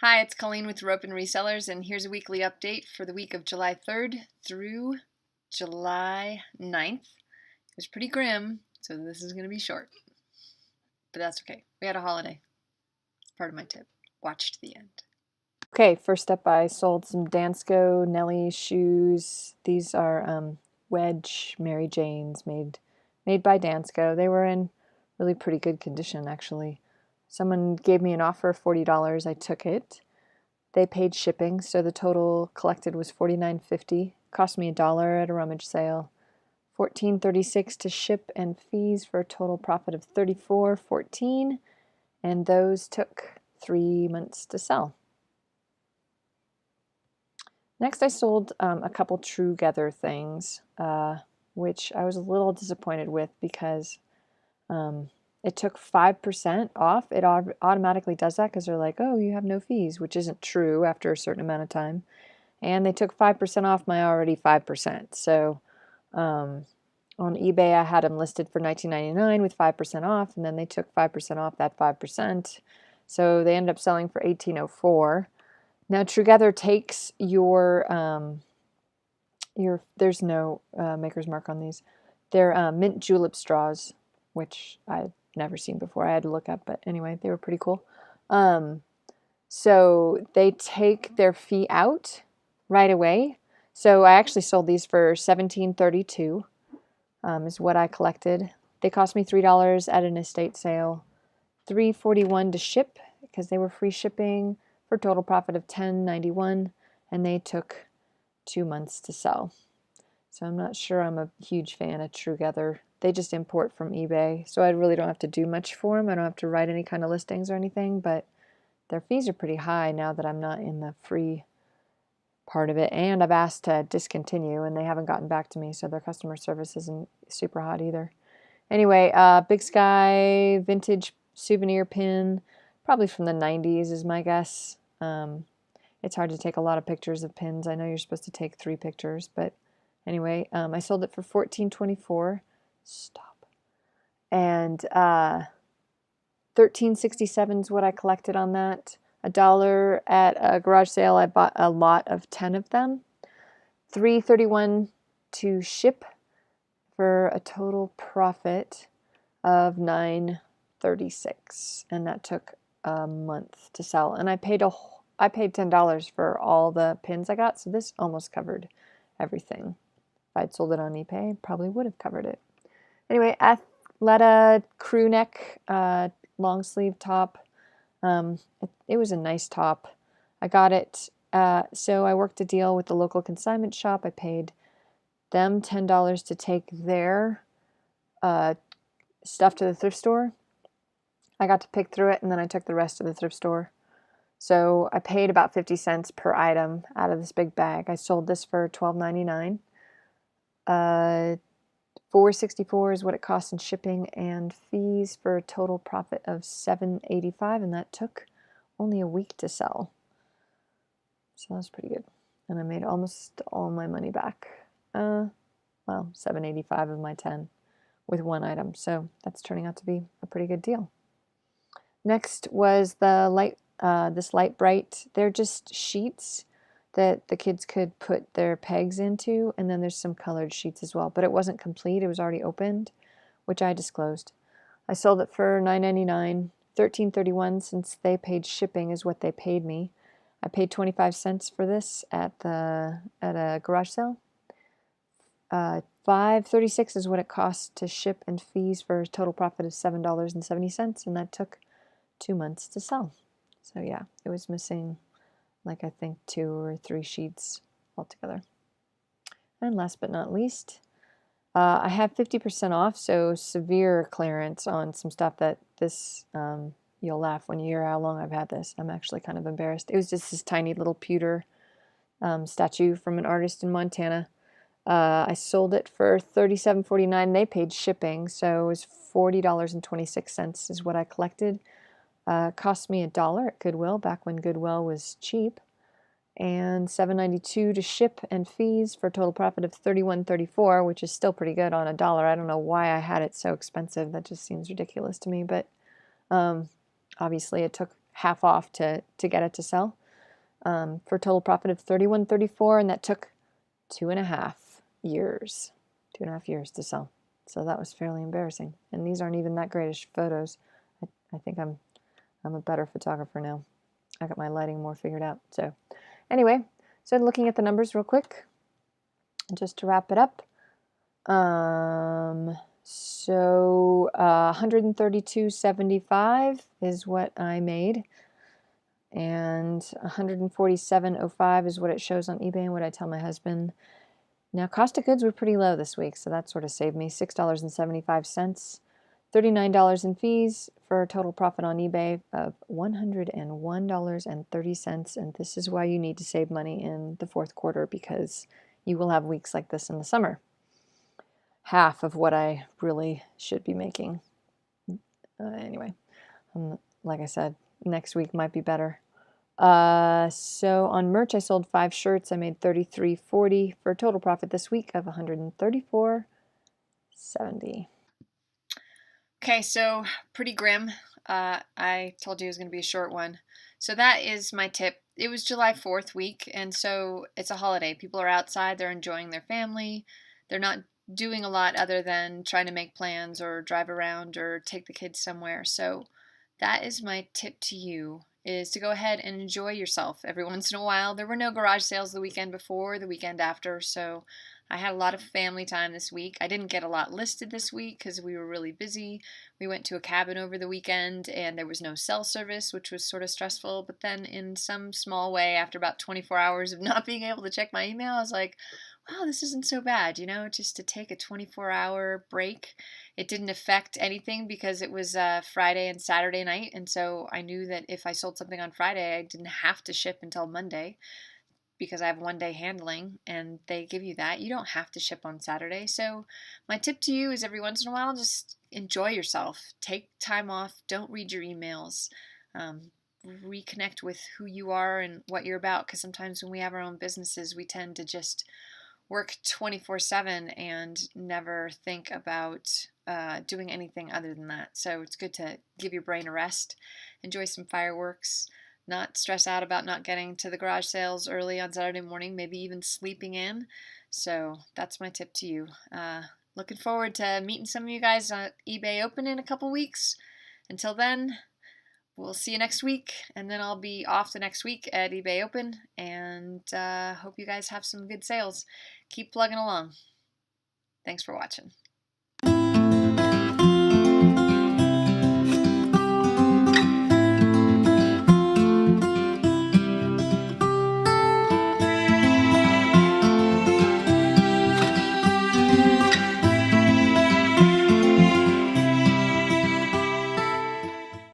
Hi, it's Colleen with Rope and Resellers, and here's a weekly update for the week of July 3rd through July 9th. It was pretty grim, so this is going to be short. But that's okay. We had a holiday. Part of my tip. Watch to the end. Okay, first up, I sold some Dansko Nellies shoes. These are wedge Mary Janes made by Dansko. They were in really pretty good condition, actually. Someone gave me an offer of $40. I took it. They paid shipping, so the total collected was $49.50. Cost me $1 at a rummage sale. $14.36 to ship and fees for a total profit of $34.14, and those took 3 months to sell. Next, I sold a couple True things, which I was a little disappointed with because it took 5% off. It automatically does that because they're like, oh, you have no fees, which isn't true after a certain amount of time. And they took 5% off my already 5%. So on eBay, I had them listed for $19.99 with 5% off, and then they took 5% off that 5%. So they ended up selling for $18.04. Now, True takes your there's no maker's mark on these. They're mint julep straws, which I've never seen before. I had to look up, but anyway, they were pretty cool. So they take their fee out right away. So I actually sold these for $17.32 is what I collected. They cost me $3 at an estate sale, $3.41 to ship because they were free shipping, for a total profit of $10.91, and they took 2 months to sell. So I'm not sure I'm a huge fan of True. They just import from eBay, so I really don't have to do much for them. I don't have to write any kind of listings or anything, but their fees are pretty high now that I'm not in the free part of it, and I've asked to discontinue, and they haven't gotten back to me, so their customer service isn't super hot either. Anyway, Big Sky vintage souvenir pin, probably from the 90s is my guess. It's hard to take a lot of pictures of pins. I know you're supposed to take 3 pictures, but anyway, I sold it for $14.24. Stop. And $13.67 is what I collected on that. $1 at a garage sale. I bought a lot of 10 of them. $3.31 to ship for a total profit of $9.36, and that took a month to sell. And I paid $10 for all the pins I got, so this almost covered everything. If I'd sold it on eBay, probably would have covered it. Anyway, Athleta Crewneck long sleeve top. It was a nice top. I got it. So I worked a deal with the local consignment shop. I paid them $10 to take their stuff to the thrift store. I got to pick through it, and then I took the rest to the thrift store. So I paid about 50 cents per item out of this big bag. I sold this for $12.99. $4.64 is what it cost in shipping and fees for a total profit of $7.85, and that took only a week to sell. So that was pretty good. And I made almost all my money back. Well, $7.85 of my 10 with one item. So that's turning out to be a pretty good deal. Next was the this Light Bright. They're just sheets that the kids could put their pegs into, and then there's some colored sheets as well, but it wasn't complete. It was already opened, which I disclosed. I sold it for $9.99. $13.31 since they paid shipping is what they paid me. I paid 25 cents for this at a garage sale. $5.36 is what it cost to ship and fees for a total profit of $7.70, and that took 2 months to sell. So yeah, it was missing like I think 2 or 3 sheets altogether. And last but not least, I have 50% off, so severe clearance on some stuff that this, you'll laugh when you hear how long I've had this. I'm actually kind of embarrassed. It was just this tiny little pewter statue from an artist in Montana. I sold it for $37.49. They paid shipping, so it was $40.26 is what I collected. Cost me $1 at Goodwill, back when Goodwill was cheap, and $7.92 to ship and fees for a total profit of $31.34, which is still pretty good on $1. I don't know why I had it so expensive. That just seems ridiculous to me, but obviously it took half off to get it to sell, for a total profit of $31.34, and that took 2.5 years. 2.5 years to sell. So that was fairly embarrassing. And these aren't even that great photos. I think I'm a better photographer now. I got my lighting more figured out. So anyway, so looking at the numbers real quick, just to wrap it up. So 132.75 is what I made, and 147.05 is what it shows on eBay and what I tell my husband. Now, cost of goods were pretty low this week, so that sort of saved me $6.75, $39 in fees for a total profit on eBay of $101.30. And this is why you need to save money in the fourth quarter, because you will have weeks like this in the summer. Half of what I really should be making. Anyway, like I said, next week might be better. So on merch, I sold 5 shirts. I made $33.40 for a total profit this week of $134.70. Okay, so pretty grim. I told you it was going to be a short one. So that is my tip. It was July 4th week, and so it's a holiday. People are outside. They're enjoying their family. They're not doing a lot other than trying to make plans or drive around or take the kids somewhere. So that is my tip to you, is to go ahead and enjoy yourself every once in a while. There were no garage sales the weekend before, the weekend after, so I had a lot of family time this week. I didn't get a lot listed this week because we were really busy. We went to a cabin over the weekend and there was no cell service, which was sort of stressful. But then in some small way, after about 24 hours of not being able to check my email, I was like, wow, this isn't so bad, just to take a 24-hour break. It didn't affect anything because it was Friday and Saturday night, and so I knew that if I sold something on Friday, I didn't have to ship until Monday because I have one-day handling, and they give you that. You don't have to ship on Saturday. So my tip to you is every once in a while, just enjoy yourself. Take time off. Don't read your emails. Reconnect with who you are and what you're about, because sometimes when we have our own businesses, we tend to just work 24/7 and never think about doing anything other than that. So it's good to give your brain a rest, enjoy some fireworks, not stress out about not getting to the garage sales early on Saturday morning, maybe even sleeping in. So that's my tip to you. Looking forward to meeting some of you guys at eBay Open in a couple weeks. Until then, we'll see you next week, and then I'll be off the next week at eBay Open, and hope you guys have some good sales. Keep plugging along. Thanks for watching.